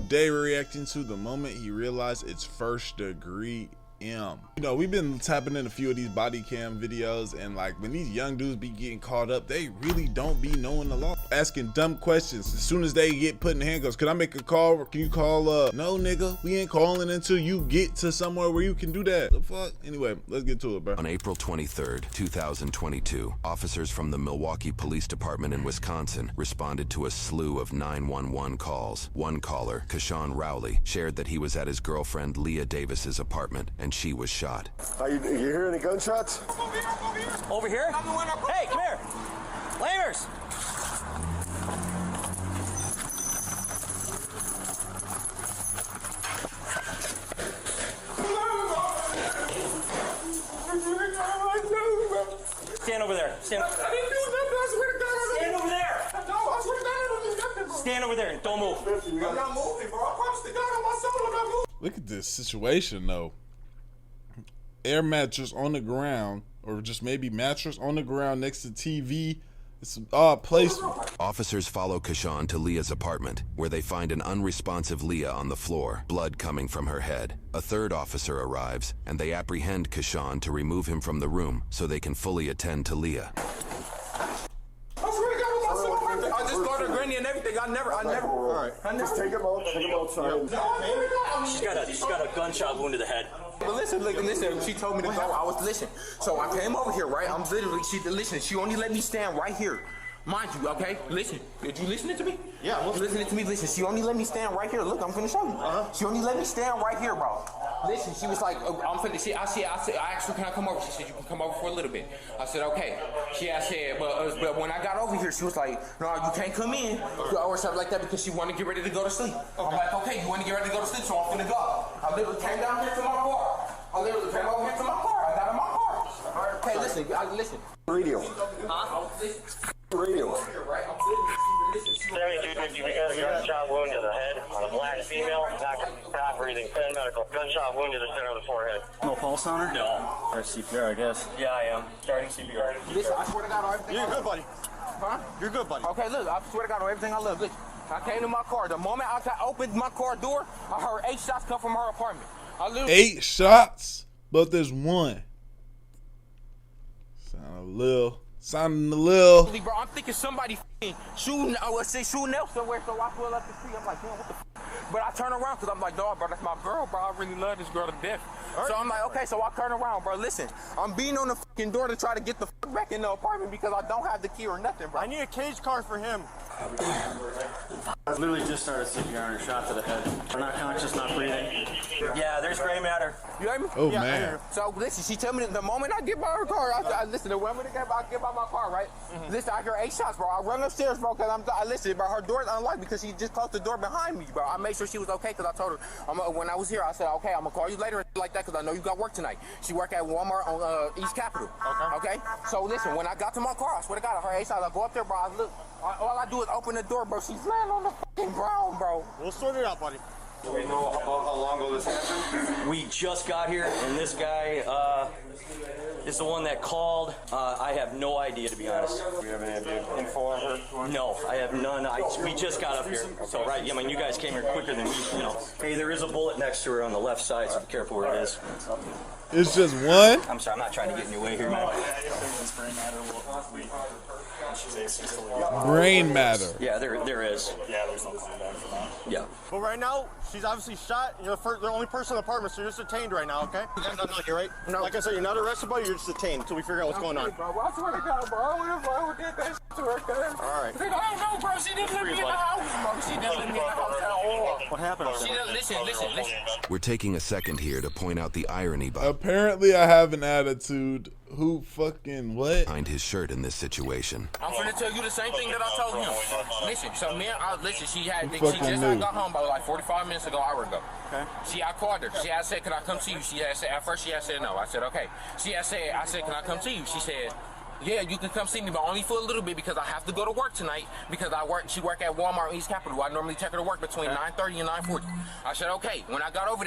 Today we're reacting to the moment he realized it's first degree M. You know, we've been tapping in a few of these body cam videos, and like when these young dudes be getting caught up, they really don't be knowing the law. Asking dumb questions as soon as they get put in handcuffs. Can I make a call? Or can you call no nigga, we ain't calling until you get to somewhere where you can do that. The fuck? Anyway, let's get to it, bro. On April 23rd, 2022, officers from the Milwaukee Police Department in Wisconsin responded to a slew of 911 calls. One caller, Kashawn Rowley, shared that he was at his girlfriend Leah Davis's apartment and she was shot. You hear any gunshots? Over here? Hey, come here. Lamers! Stand over there. Stand over there. Stand over there and don't move. I'm not moving, bro. I promise to God on my soul I'm not moving. Look at this situation though. Air mattress on the ground, or just maybe mattress on the ground next to TV. It's an odd placement. Officers follow Kashawn to Leah's apartment, where they find an unresponsive Leah on the floor, blood coming from her head. A third officer arrives, and they apprehend Kashawn to remove him from the room so they can fully attend to Leah. I just got her granny and everything. I never. All right. Just take him outside. She's got a gunshot wound to the head. But listen, she told me to go. I was listening. So I came over here, right? I'm literally, she only let me stand right here. Mind you, okay? Listen. Did you listening to me? Yeah, I'm listening to me. Listen, she only let me stand right here. Look, I'm finna show you. She only let me stand right here, bro. Listen, she was like, I'm finna, I asked her, can I come over? She said, you can come over for a little bit. I said, okay. She said, but when I got over here, she was like, no, you can't come in, or something like that, because she wanted to get ready to go to sleep. I'm like, okay, you want to get ready to go to sleep, so I'm finna go. I literally came down here to my car. I literally came over here to my car. I got in my car. Okay, listen. Radio. Huh? Radio. 7250, we got a gunshot wound to the head on a black female, not breathing, medical. Gunshot wound to the center of the forehead. No pulse on her? No. Or CPR, I guess. Yeah, I am. Starting CPR. Listen, I swear to God on everything. You're good, buddy. Huh? You're good, buddy. Okay, look, I swear to God on everything I love. Listen, I came to my car. The moment I opened my car door, I heard 8 shots come from her apartment. I literally 8 shots, but there's one. Sounding a little. Bro, I'm thinking somebody shooting. I would say shooting else somewhere. So I pull up the street. I'm like, damn, what the But I turn around because I'm like, dog, bro, that's my girl, bro. I really love this girl to death. Right. So I'm like, okay, so I turn around, bro. Listen, I'm beating on the fucking door to try to get the fuck back in the apartment because I don't have the key or nothing, bro. I need a cage car for him. I literally just started CPR and shot to the head. We're not conscious, not breathing. Yeah, there's gray matter. You hear me? Oh yeah, man. So listen, she tell me that the moment I get by her car, I listen, the moment I get by my car, right? Listen, I hear 8 shots, bro. I run upstairs, bro, because I listen, bro. Her door's unlocked because she just closed the door behind me, bro. I made sure she was okay because I told her when I was here, I said, okay, I'm gonna call you later and like that because I know you got work tonight. She work at Walmart on East Capitol. Okay. So listen, when I got to my car, I swear to God, I heard 8 shots. I go up there, bro. I look. All I do is open the door, bro. She's laying on the fucking ground, bro. We'll sort it out, buddy. Do we know how long ago this happened? We just got here, and this guy is the one that called. I have no idea, to be honest. Do we have any info on her? No, I have none. We just got up here. So, right, I mean, you guys came here quicker than we, Hey, there is a bullet next to her on the left side, so be careful where it is. It's just one? I'm sorry, I'm not trying to get in your way here, man. Brain matter. Yeah, there is. Yeah, there's no contact for that. Yeah. But right now, she's obviously shot. You're the only person in the apartment, so you're just detained right now, okay? You're not here, right? No. Like I said, you're not arrested, buddy. You're just detained until we figure out what's going on. Bro, I swear to God, bro. I would have did that shit to her, cuz. All right. I don't know, bro. She didn't let me in the house, bro. She didn't let me in the house at all. What happened? She didn't listen. We're taking a second here to point out the irony Apparently I have an attitude. Who fucking what? behind his shirt in this situation. I'm finna tell you the same thing that I told him. Listen, so she fucking just knew? got home about like 45 minutes ago, hour ago. Okay. I called her. She had said, can I come see you? She had said, at first she had said no. I said, okay. I said, can I come see you? She said, yeah, you can come see me, but only for a little bit because I have to go to work tonight because she work at Walmart in East Capitol. I normally take her to work between 9:30 and 9:40. I said, okay. When I got over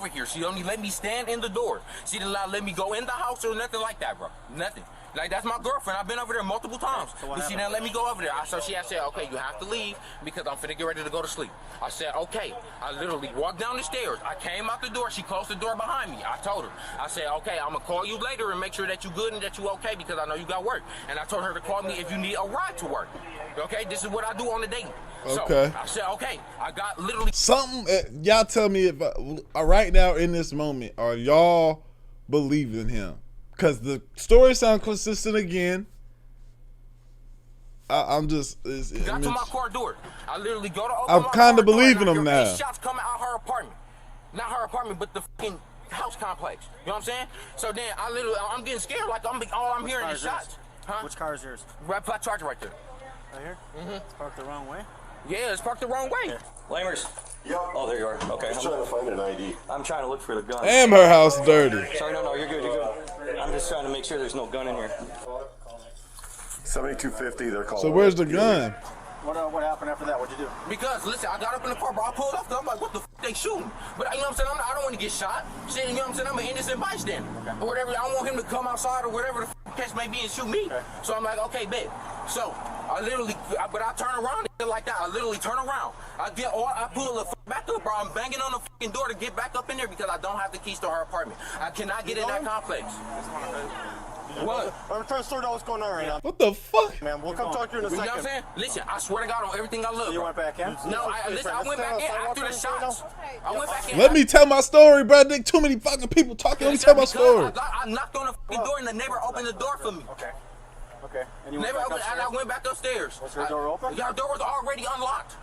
here, she only let me stand in the door. She didn't let me go in the house or nothing like that, bro. Nothing. Like, that's my girlfriend. I've been over there multiple times. But she didn't let me go over there. So I said, okay, you have to leave because I'm finna get ready to go to sleep. I said, okay. I literally walked down the stairs. I came out the door. She closed the door behind me. I told her. I said, okay, I'm gonna call you later and make sure that you good and that you okay because I know you got work. And I told her to call me if you need a ride to work. Okay, this is what I do on the daily. Okay. So I said, okay, I got literally something. Y'all tell me if right now in this moment, are y'all believing him? Because the story sounds consistent again. I'm just. Got to my car door. I literally go to open I'm my kind of car door believing and him I hear now. 8 shots coming out her apartment. Not her apartment, but the fucking house complex. You know what I'm saying? So then I'm getting scared. Like all I'm hearing is shots. Huh? Which car is yours? Red flat Charger right there. Right here? Mm-hmm. It's parked the wrong way? Yeah, it's parked the wrong way. Lamers. Yep. Oh, there you are. Okay. I'm trying to find an ID. I'm trying to look for the gun. Damn, her house dirty. Sorry, no, you're good, you're good. I'm just trying to make sure there's no gun in here. 7250, they're calling. So where's the gun? What happened after that? What'd you do? Because, listen, I got up in the car, bro. I pulled up, I'm like, what the f*** they shooting? But, you know what I'm saying? I don't want to get shot. Shit, you know what I'm saying? I'm an innocent bystander. Or whatever. I don't want him to come outside or whatever the f*** case may be and shoot me. So I'm like, okay, bet. So, I turn around like that. I literally turn around. I pull the f*** back up, bro. I'm banging on the f***ing door to get back up in there because I don't have the keys to her apartment. I cannot get in that complex. What? I'm trying to sort out what's going on right now. What the fuck? Man, we'll come talk to you in a You know second. what I'm saying? Listen, I swear to God on everything I love. You went back in? No, I went back in after the shots. I went back in. Let me tell my story, bro. There's too many fucking people talking. Let me tell my story. I knocked on the fucking door and the neighbor opened the door for me. Okay. And you went Neighbor back opened, and I went back upstairs. Was your door open? Your door was already unlocked.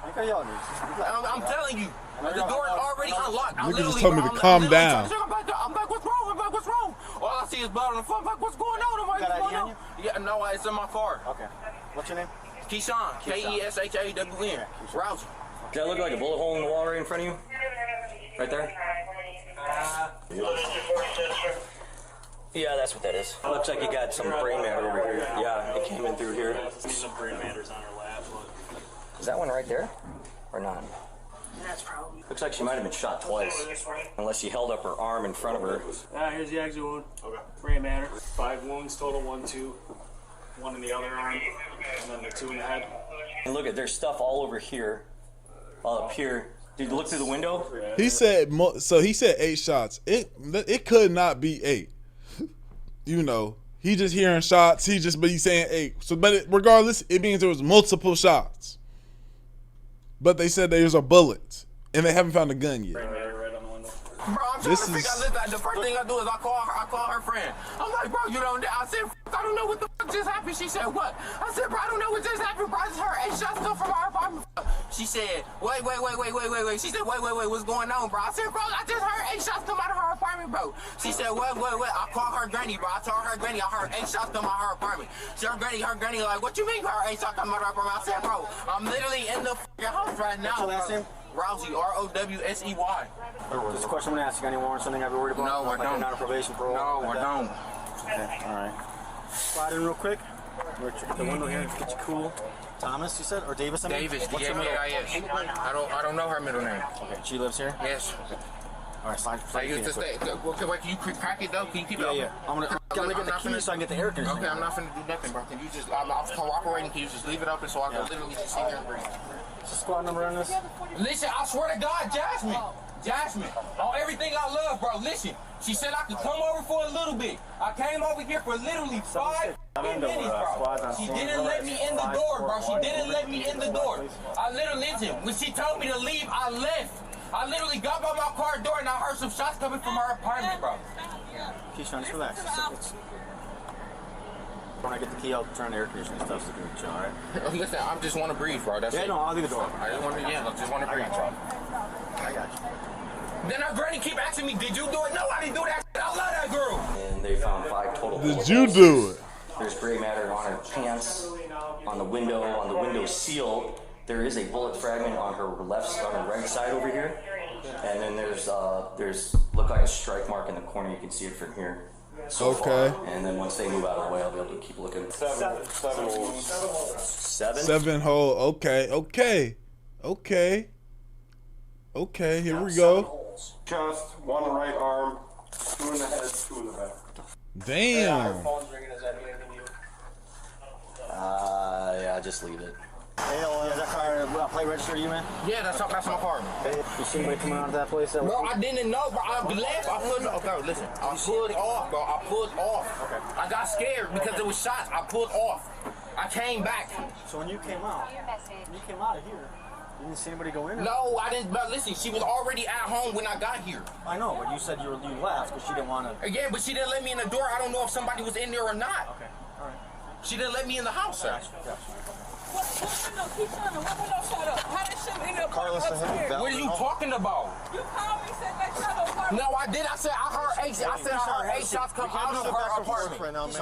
You can yell at me. I'm telling you, the door is already unlocked. Nigga just told me to calm down. I'm like, what's wrong? I'm like, what's wrong? All I see is blood on the floor. I'm like, what's going on? I'm like, what's going on? Yeah, no, it's in my car. Okay. What's your name? Keyshawn. Keshawn. Rousey. Does that look like a bullet hole in the wall right in front of you? Right there? Yeah, that's what that is. Looks like you got some brain matter over here. Yeah, it came in through here. Some brain matters on her lap. Is that one right there? Or not? That's probably. Looks like she might have been shot twice. Unless she held up her arm in front of her. Here's the exit wound. Okay. Brain matter. 5 wounds total, 1, 2. 1 in the other arm, and then the 2 in the head. And look at, there's stuff all over here. All up here. Did you look through the window? He said, so he said 8 shots. It could not be 8. You know, he just hearing shots. But he's saying 8. So, but regardless, it means there was multiple shots. But they said there was a bullet, and they haven't found a gun yet. Right on the window. Bro, I'm trying to figure out. The first thing I do is I call her friend. I'm like, bro, you know, I said, I don't know what the fuck just happened. She said, what? I said, bro, I don't know what just happened, bro. I just heard 8 shots come from our apartment. She said, wait. She said, wait, what's going on, bro? I said, bro, I just heard 8 shots come out of her apartment, bro. She said, wait. I called her granny, bro. I told her granny I heard 8 shots come out of her apartment. She her granny like, what you mean I heard 8 shots come out of her apartment? I said, bro, I'm literally in the fucking house right now. What's your last name? Rousey, Rowsey. Just a question I'm gonna ask you. Any warrants, something I've been worried about? No, I don't. Not a probation parole? No, I don't. Okay, alright. Slide in real quick. We're check the window here. Get you cool. Thomas, you said? Or Davis? Davis, What's your middle? D-A-V-I-S. I don't know her middle name. Okay, she lives here? Yes. Alright, slide I your used to feet. stay. Wait, can you crack it though? Can you keep it open? Yeah. I'm gonna get the key so I can get the air conditioning. Okay, I'm not finna do nothing, bro. Can you just, I'm cooperating. Can you just leave it open so I can literally just sit here and breathe? What's the squad number on this? Listen, I swear to God, Jasmine, on everything I love, bro. Listen, she said I could come over for a little bit. I came over here for literally 5 minutes, bro. She didn't let me in the door, bro. She didn't let me in the door. I literally, listen, when she told me to leave, I left. I literally got by my car door and I heard some shots coming from her apartment, bro. Keyshawn, just relax. When I get the key, I'll turn the air conditioning stuff to do it, alright? Listen, I just want to breathe, bro. That's it. No, I'll leave the door. I just want to breathe, bro. I got you. Then her granny keep asking me, did you do it? No, I didn't do that. I love that girl. And they found 5 total bullet Did you holes. do it? There's gray matter on her pants, on the window seal. There is a bullet fragment on her right side over here. And then there's look like a strike mark in the corner. You can see it from here. So far. And then once they move out of the way, I'll be able to keep looking. 7 holes. 7? 7 hole. Okay, here we go. Chest, 1 right arm, 2 in the head, 2 in the back. Damn. Phone's ringing as Yeah, just leave it. Hey, is that car plate registered to you, man? Yeah, that's my car. You see anybody coming out of that place? Bro, I didn't know, bro. I left. Okay, listen. I pulled off, bro. I pulled off. Okay. I got scared because there was shots. I pulled off. I came back. So when you came out of here, you didn't see anybody go in? No, I didn't. But listen, she was already at home when I got here. I know, but you said you left because she didn't want to. Yeah, but she didn't let me in the door. I don't know if somebody was in there or not. Okay, all right. She didn't let me in the house, sir. What are you talking about? You called me, said they shot her apartment. No, I did. I said I heard eight shots come out of her apartment. Right now, man.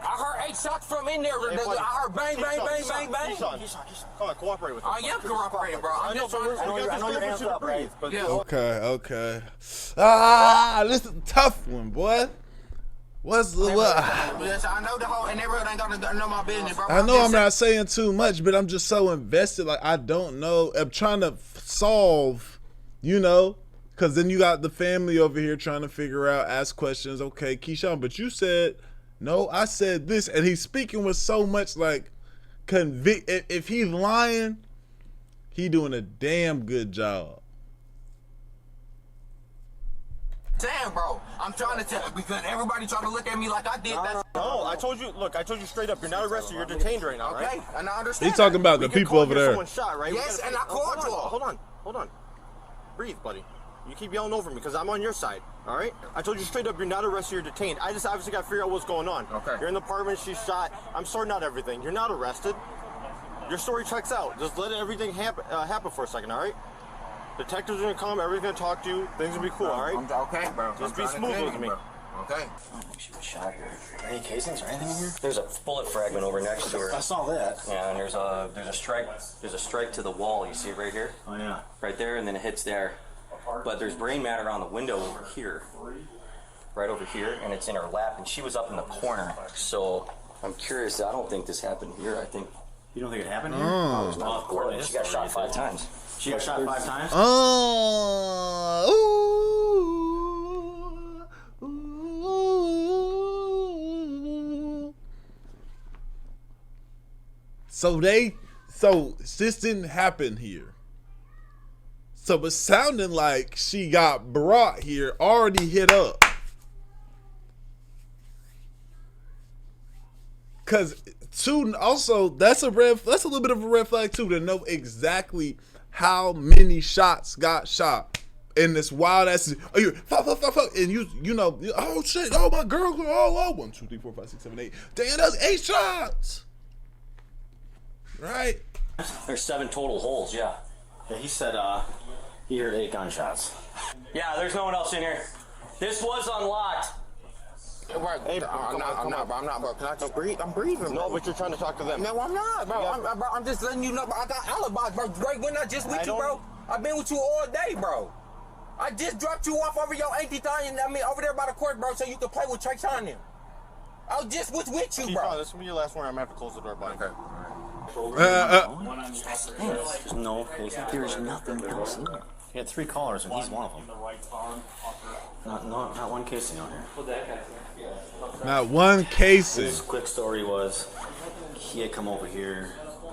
I heard 8 shots from in there. I heard bang, bang, bang, bang, bang. Come on, cooperate with me. I am cooperating, bro. I'm just trying to. I know your hands up, right? But Yeah. Okay. This is a tough one, boy. What's the what? Yes, I know the whole, and everyone ain't gonna know my business, bro. I know I'm not saying too much, but I'm just so invested. Like, I don't know. I'm trying to solve, because then you got the family over here trying to figure out, ask questions. Okay, Keyshawn, but you said, no, I said this. And he's speaking with so much, like, convict. If he's lying, he doing a damn good job. Damn, bro. I'm trying to tell because everybody trying to look at me like I did that. No, I told you straight up, you're not arrested, you're detained right now, right? Okay, and I understand. He's talking about the people over there. Someone shot, right? Yes, and I called you. Hold on. Breathe, buddy. You keep yelling over me because I'm on your side, all right? I told you straight up, you're not arrested, you're detained. I just obviously got to figure out what's going on. Okay. You're in the apartment, she's shot. I'm sorting out everything. You're not arrested. Your story checks out. Just let everything happen for a second, all right? Detectives are gonna come, everybody's gonna talk to you, things will be cool, all right? Okay, bro. Just be smooth with me. Okay. I don't think she was shot here. Any casings or anything in here? There's a bullet fragment over next to her. I saw that. Yeah, and there's a strike to the wall. You see it right here? Oh yeah. Right there, and then it hits there. But there's brain matter on the window over here. Right over here, and it's in her lap, and she was up in the corner. So I'm curious. I don't think this happened here. I think. You don't think it happened here? She got shot 5 times. She got shot 5 times? So this didn't happen here. So it's sounding like she got brought here, already hit up. Cause also that's a little bit of a red flag too, to know exactly how many shots got shot in this wild ass. And you know, oh shit, oh my girl, oh 1, 2, 3, 4, 5, 6, 7, 8. Damn, that's 8 shots. Right? There's 7 total holes. Yeah. Yeah, he said he heard 8 gunshots. Yeah, there's no one else in here. This was unlocked. Right. Hey, I'm not, bro. Can I just breathe? I'm breathing, bro. No, but you're trying to talk to them. No, I'm not, bro. I'm just letting you know, bro. I got alibis, bro. Right when I just with you, bro. I've been with you all day, bro. I just dropped you off over your auntie thing, over there by the court, bro, so you can play with Trey on them. I just was with you, bro. This will be your last one. I'm gonna have to close the door, buddy. Okay. There's no case. There's nothing else in there. He had 3 callers, and he's one of them. Not one casing on here. Not one casing. His quick story was he had come over here.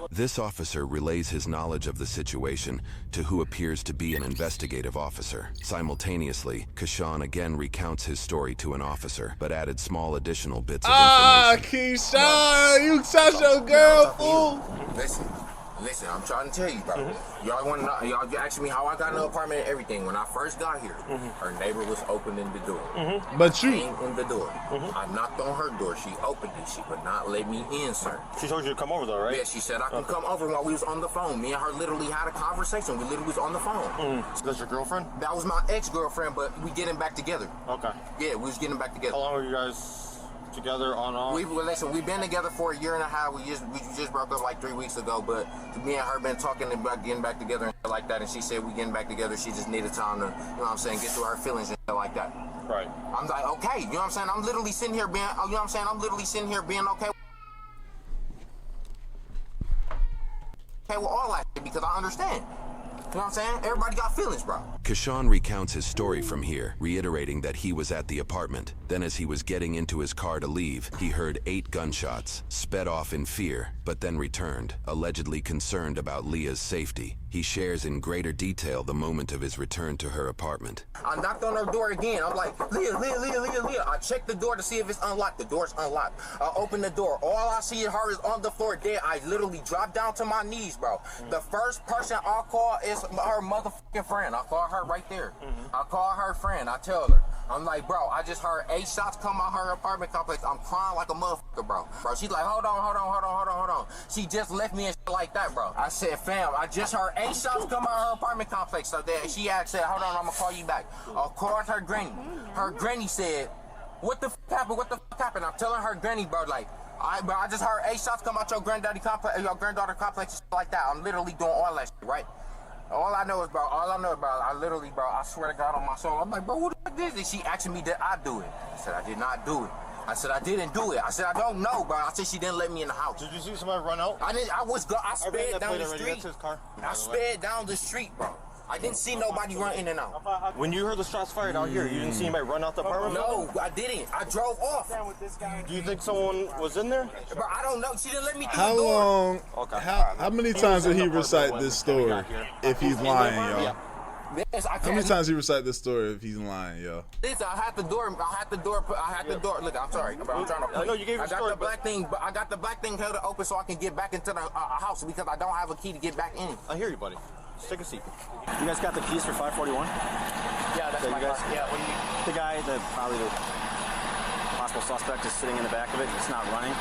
This officer relays his knowledge of the situation to who appears to be an investigative officer. Simultaneously, Kashawn again recounts his story to an officer, but added small additional bits of information. Keyshawn, you touch your girl, fool. Listen, I'm trying to tell you, bro. Y'all want to know? Y'all asking me how I got in the apartment and everything. When I first got here, her neighbor was opening the door. But you came in the door. I knocked on her door. She opened it. She would not let me in, sir. She told you to come over, though, right? Yeah, she said I can come over while we was on the phone. Me and her literally had a conversation. We literally was on the phone. That's your girlfriend? That was my ex-girlfriend, but we getting back together. Okay. Yeah, we was getting back together. How long were you guys together on off? We've been together for a year and a half. We just broke up like 3 weeks ago, but me and her been talking about getting back together and shit like that, and she said we getting back together. She just needed time to, you know what I'm saying, get through her feelings and shit like that. Right. I'm like, okay, you know what I'm saying? I'm literally sitting here being, you know what I'm saying? I'm literally sitting here being okay with all that shit because I understand. You know what I'm saying? Everybody got feelings, bro. Kashawn recounts his story from here, reiterating that he was at the apartment. Then as he was getting into his car to leave, he heard 8 gunshots, sped off in fear, but then returned, allegedly concerned about Leah's safety. He shares in greater detail the moment of his return to her apartment. I knocked on her door again. I'm like, Leah. I checked the door to see if it's unlocked. The door's unlocked. I open the door. All I see her is on the floor dead. I literally dropped down to my knees, bro. The first person I call is her motherfucking friend. I call her right there. I call her friend. I tell her. I'm like, bro, I just heard 8 shots come out her apartment complex. I'm crying like a motherfucker, bro. She's like, hold on. She just left me and shit like that, bro. I said, fam, I just heard 8 shots come out her apartment complex. So then she said, hold on, I'm gonna call you back. I called her granny. Her granny said, what the happened? I'm telling her granny, bro, like, I just heard 8 shots come out your granddaughter complex and shit like that. I'm literally doing all that shit, right? All I know is, bro, I literally, bro, I swear to God on my soul, I'm like, bro, who the fuck is this? She asking me, did I do it? I said, I did not do it. I said, I didn't do it. I said, I don't know, bro. I said, she didn't let me in the house. Did you see somebody run out? I sped down the street. His car. I sped down the street, bro. I didn't see nobody run in and out. When you heard the shots fired out here, you didn't see anybody run out the apartment? No, I didn't. I drove off. Do you think someone was in there? Bro, I don't know. She didn't let me through How the door. long? Okay. How many times did he recite this story? If he's lying, y'all. Yes, How many times he recite this story if he's lying, yo? Listen, I had the door. Look, I'm sorry, bro. I'm trying to. I know you gave I a got story, the black thing, but I got the black thing held open so I can get back into the house because I don't have a key to get back in. I hear you, buddy. Just take a seat. You guys got the keys for 541? Yeah, that's my car. Yeah, what do you mean? The guy, probably the possible suspect, is sitting in the back of it. It's not running.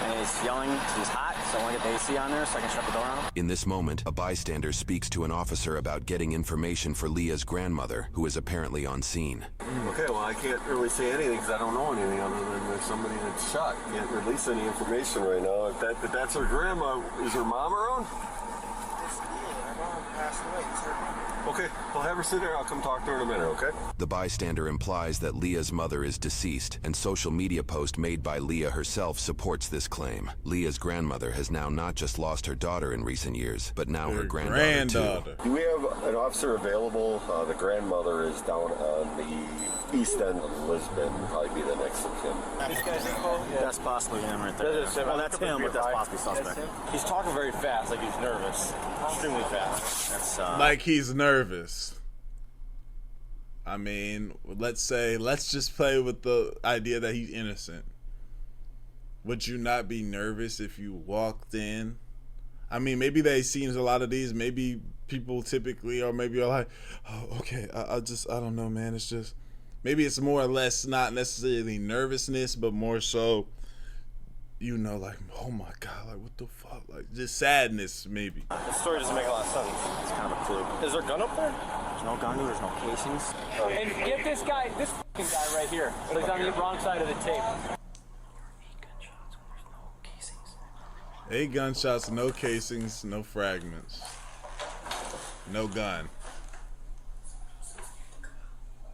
And he's yelling because he's hot, so I want to get the AC on there so I can shut the door on him. In this moment, a bystander speaks to an officer about getting information for Leah's grandmother, who is apparently on scene. Okay, well, I can't really say anything because I don't know anything other than there's somebody that's shot. Can't release any information right now. If that's her grandma, is her mom around? Okay, well, have her sit there. I'll come talk to her in a minute, okay? The bystander implies that Leah's mother is deceased, and social media post made by Leah herself supports this claim. Leah's grandmother has now not just lost her daughter in recent years, but now her granddaughter too. Do we have an officer available? The grandmother is down on the east end of Lisbon. Probably be the next of kin. This guy's info? Yeah. That's possibly him right there. Well, that's him, but that's possibly suspect. He's talking very fast, like he's nervous. Extremely fast. That's, like he's nervous. I mean, let's just play with the idea that he's innocent. Would you not be nervous if you walked in? I mean, maybe they seen a lot of these. Maybe people typically, or maybe are like, oh, okay, I don't know, man. It's just, maybe it's more or less not necessarily nervousness, but more so, you know, like, oh my God, like, what the fuck? Like, just sadness, maybe. The story doesn't make a lot of sense. It's kind of a clue. Is there a gun up there? There's no gun, there's no casings. And get this guy, this fucking guy right here. So he's on the wrong side of the tape. 8 gunshots, no casings, no fragments, no gun.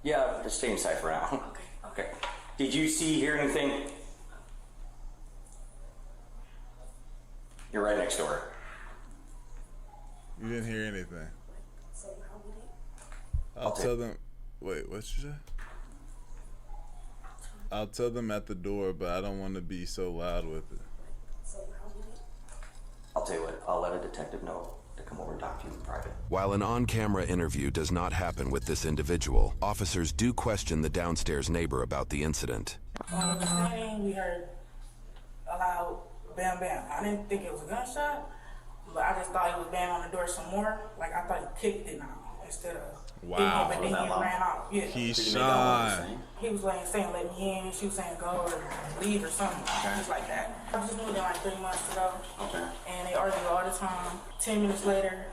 Yeah, just stay inside for now. Okay. Did you hear anything? You're right next door. You didn't hear anything. I'll tell them. Wait, what you say? I'll tell them at the door, but I don't want to be so loud with it. I'll tell you what, I'll let a detective know to come over and talk to you in private. While an on-camera interview does not happen with this individual, officers do question the downstairs neighbor about the incident. We heard a loud bam bam. I didn't think it was a gunshot, but I just thought he was banging on the door some more. Like I thought he kicked it now instead of wow. But then he ran out. Yeah. He's shy. He was like saying let me in. She was saying go or leave or something. Things like that. I just moved in like 3 months ago. Okay. And they argue all the time. 10 minutes later,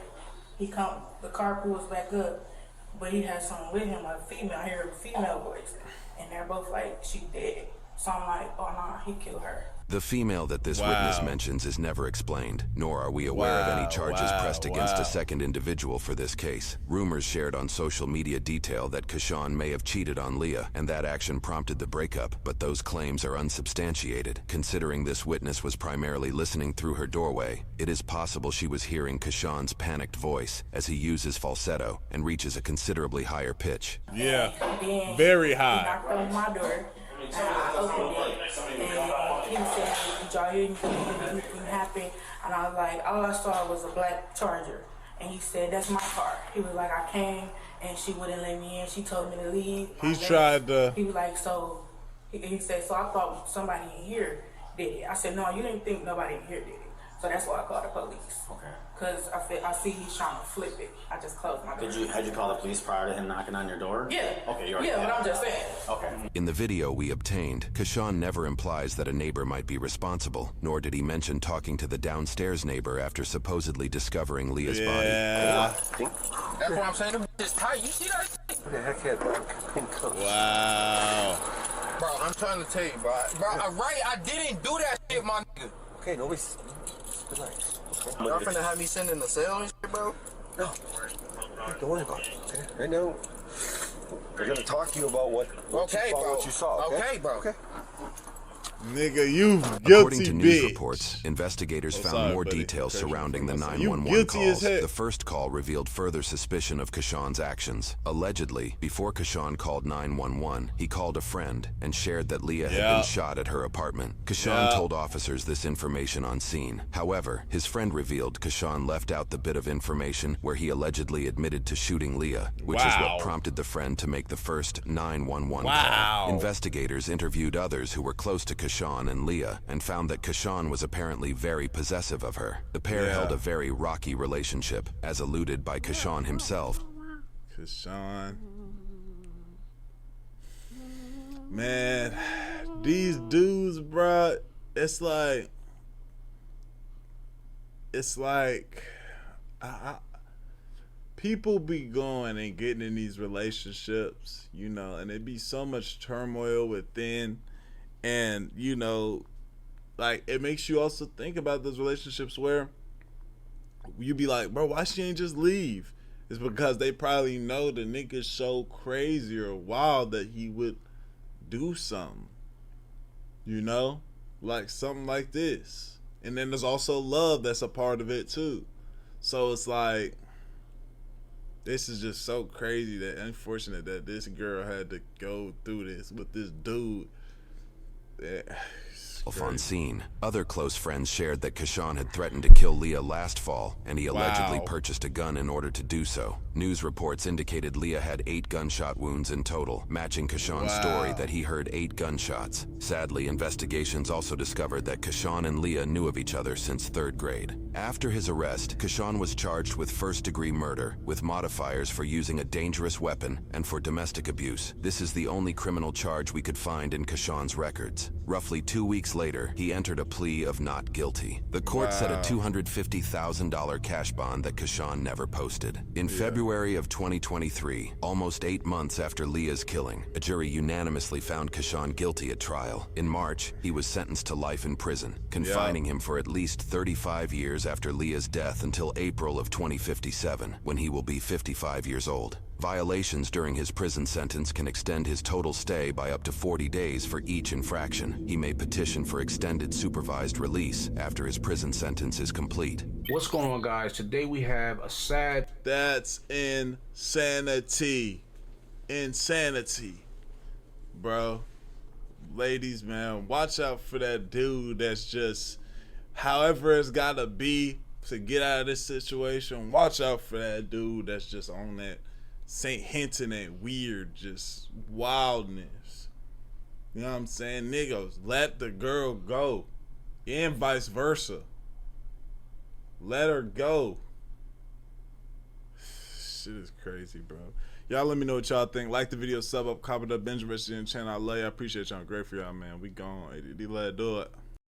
the car pulls back up, but he has someone with him, a female. I hear a female voice, and they're both like she dead. So I'm like, oh nah, he killed her. The female that this witness mentions is never explained, nor are we aware of any charges pressed against a second individual for this case. Rumors shared on social media detail that Kashawn may have cheated on Leah, and that action prompted the breakup, but those claims are unsubstantiated. Considering this witness was primarily listening through her doorway, it is possible she was hearing Kashawn's panicked voice as he uses falsetto and reaches a considerably higher pitch. Yeah, very high. He knocked on my door, and I opened it, and he said, "Did y'all hear anything happen?" And I was like, all I saw was a black Charger. And he said, "That's my car." He was like, "I came, and she wouldn't let me in. She told me to leave." He tried to... He was like, so... He said, "So I thought somebody in here did it." I said, "No, you didn't think nobody in here did it." So that's why I called the police. Okay. Because I see he's trying to flip it. I just closed my door. Had you called the police prior to him knocking on your door? Yeah. Okay, you already Yeah, but I'm just saying. Okay. In the video we obtained, Kashawn never implies that a neighbor might be responsible, nor did he mention talking to the downstairs neighbor after supposedly discovering Leah's body. That's what I'm saying. Them bitches tight. You see that? What the heck, Wow. Bro, I'm trying to tell you, bro. I didn't do that shit, my nigga. Okay, nobody's... Relax. Okay? Y'all finna have me send in the cell and shit, bro? No. Don't worry about it, okay? Right now, they're gonna talk to you about what you saw, okay? Okay, bro. Okay. Nigga, you guilty, According to news bitch. reports, investigators found sorry, more buddy. details surrounding the You 911 guilty as calls. heck. The first call revealed further suspicion of Kashawn's actions. Allegedly, before Kashawn called 911, he called a friend and shared that Leah had been shot at her apartment. Kashawn told officers this information on scene. However, his friend revealed Kashawn left out the bit of information where he allegedly admitted to shooting Leah, which is what prompted the friend to make the first 911 call. Investigators interviewed others who were close to Kashawn and Leah and found that Kashawn was apparently very possessive of her. The pair held a very rocky relationship, as alluded by Kashawn himself. Kashawn. Man, these dudes, bruh, it's like people be going and getting in these relationships, you know, and it be so much turmoil within. And, you know, like, it makes you also think about those relationships where you be like, bro, why she ain't just leave? It's because they probably know the nigga's so crazy or wild that he would do something, you know, like something like this. And then there's also love that's a part of it too. So it's like, this is just so crazy, that unfortunate that this girl had to go through this with this dude. On scene, other close friends shared that Kashawn had threatened to kill Leah last fall, and he allegedly purchased a gun in order to do so. News reports indicated Leah had 8 gunshot wounds in total, matching Kashawn's story that he heard 8 gunshots. Sadly, investigations also discovered that Kashawn and Leah knew of each other since 3rd grade. After his arrest, Kashawn was charged with first-degree murder, with modifiers for using a dangerous weapon and for domestic abuse. This is the only criminal charge we could find in Kashawn's records. Roughly 2 weeks later, he entered a plea of not guilty. The court set a $250,000 cash bond that Kashawn never posted. In February of 2023, almost 8 months after Leah's killing, a jury unanimously found Kashawn guilty at trial. In March, he was sentenced to life in prison, confining him for at least 35 years after Leah's death until April of 2057, when he will be 55 years old. Violations during his prison sentence can extend his total stay by up to 40 days for each infraction. He may petition for extended supervised release after his prison sentence is complete. What's going on, guys? Today we have a sad... That's insanity. Insanity. Bro. Ladies, man, watch out for that dude that's just, however it's gotta be to get out of this situation. Watch out for that dude that's just on that hinting at weird, just wildness. You know what I'm saying? Niggas, let the girl go. And vice versa. Let her go. Shit is crazy, bro. Y'all let me know what y'all think. Like the video, sub up, comment up, binge, rest of the channel. I love you. I appreciate y'all. I'm great for y'all, man. We gone. Let it do it.